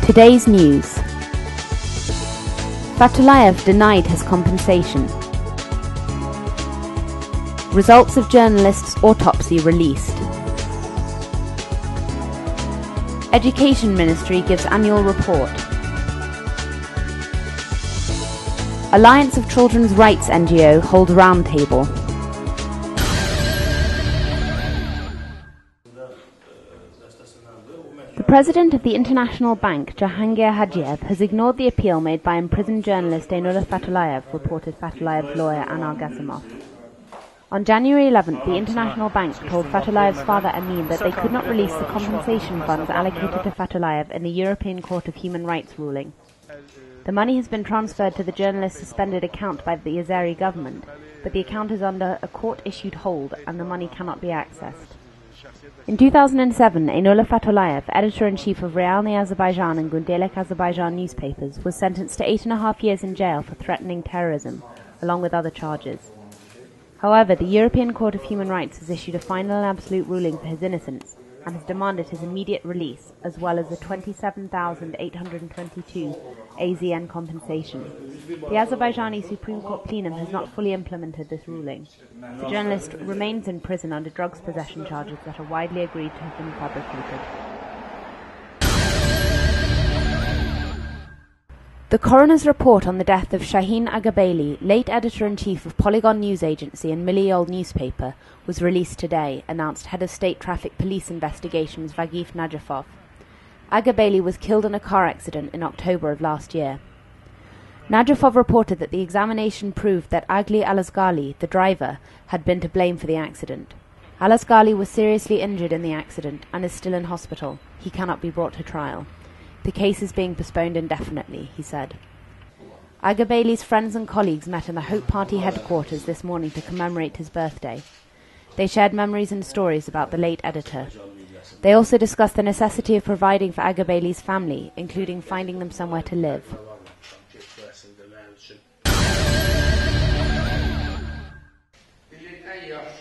Today's news. Fatullayev denied his compensation. Results of journalist's autopsy released. Education Ministry gives annual report. Alliance of Children's Rights NGO holds roundtable. The president of the International Bank, Jahangir Hajiev, has ignored the appeal made by imprisoned journalist Einullah Fatullayev, reported Fatullayev's lawyer Anar Gasimov. On January 11th, the International Bank told Fatullayev's father Amin that they could not release the compensation funds allocated to Fatullayev in the European Court of Human Rights ruling. The money has been transferred to the journalist's suspended account by the Azeri government, but the account is under a court-issued hold and the money cannot be accessed. In 2007, Einullah Fatullayev, editor-in-chief of Realny Azerbaijan and Gundelek Azerbaijan newspapers, was sentenced to 8.5 years in jail for threatening terrorism, along with other charges. However, the European Court of Human Rights has issued a final and absolute ruling for his innocence and has demanded his immediate release, as well as a 27,822 AZN compensation. The Azerbaijani Supreme Court plenum has not fully implemented this ruling. The journalist remains in prison under drugs possession charges that are widely agreed to have been fabricated. The coroner's report on the death of Shaheen Aghabeyli, late editor-in-chief of Polygon News Agency and Milliyol newspaper, was released today, announced Head of State Traffic Police Investigations Vagif Najafov. Aghabeyli was killed in a car accident in October of last year. Najafov reported that the examination proved that Agli Alasgali, the driver, had been to blame for the accident. Alasgali was seriously injured in the accident and is still in hospital. He cannot be brought to trial. The case is being postponed indefinitely, he said. Aghabeyli's friends and colleagues met in the Hope Party headquarters this morning to commemorate his birthday. They shared memories and stories about the late editor. They also discussed the necessity of providing for Aghabeyli's family, including finding them somewhere to live.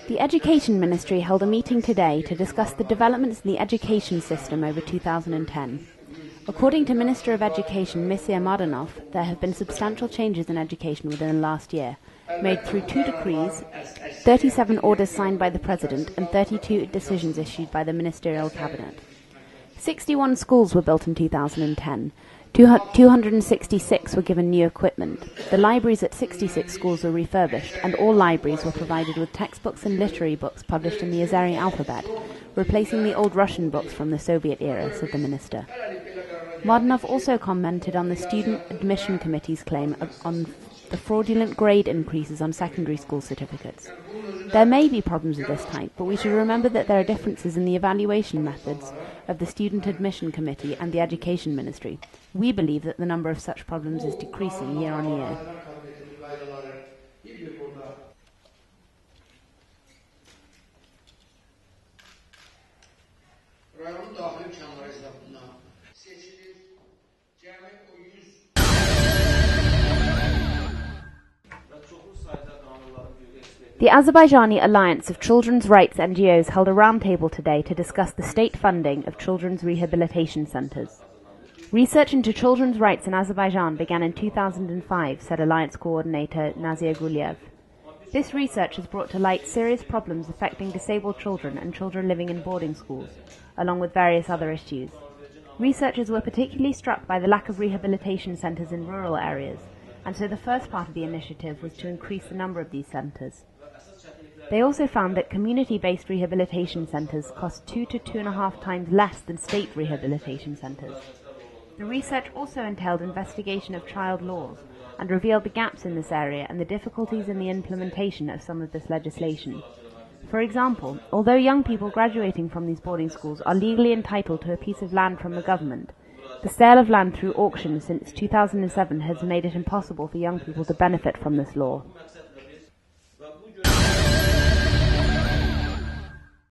The Education Ministry held a meeting today to discuss the developments in the education system over 2010. According to Minister of Education Misir Mardanov, there have been substantial changes in education within the last year, made through 2 decrees, 37 orders signed by the President, and 32 decisions issued by the Ministerial Cabinet. 61 schools were built in 2010. 266 were given new equipment. The libraries at 66 schools were refurbished, and all libraries were provided with textbooks and literary books published in the Azeri alphabet, replacing the old Russian books from the Soviet era, said the minister. Mardanov also commented on the Student Admission Committee's claim on the fraudulent grade increases on secondary school certificates. There may be problems of this type, but we should remember that there are differences in the evaluation methods of the Student Admission Committee and the Education Ministry. We believe that the number of such problems is decreasing year on year. The Azerbaijani Alliance of Children's Rights NGOs held a roundtable today to discuss the state funding of children's rehabilitation centres. Research into children's rights in Azerbaijan began in 2005, said Alliance coordinator Nazir Guliev. This research has brought to light serious problems affecting disabled children and children living in boarding schools, along with various other issues. Researchers were particularly struck by the lack of rehabilitation centres in rural areas, and so the first part of the initiative was to increase the number of these centres. They also found that community-based rehabilitation centres cost 2 to 2.5 times less than state rehabilitation centres. The research also entailed investigation of child laws and revealed the gaps in this area and the difficulties in the implementation of some of this legislation. For example, although young people graduating from these boarding schools are legally entitled to a piece of land from the government, the sale of land through auction since 2007 has made it impossible for young people to benefit from this law.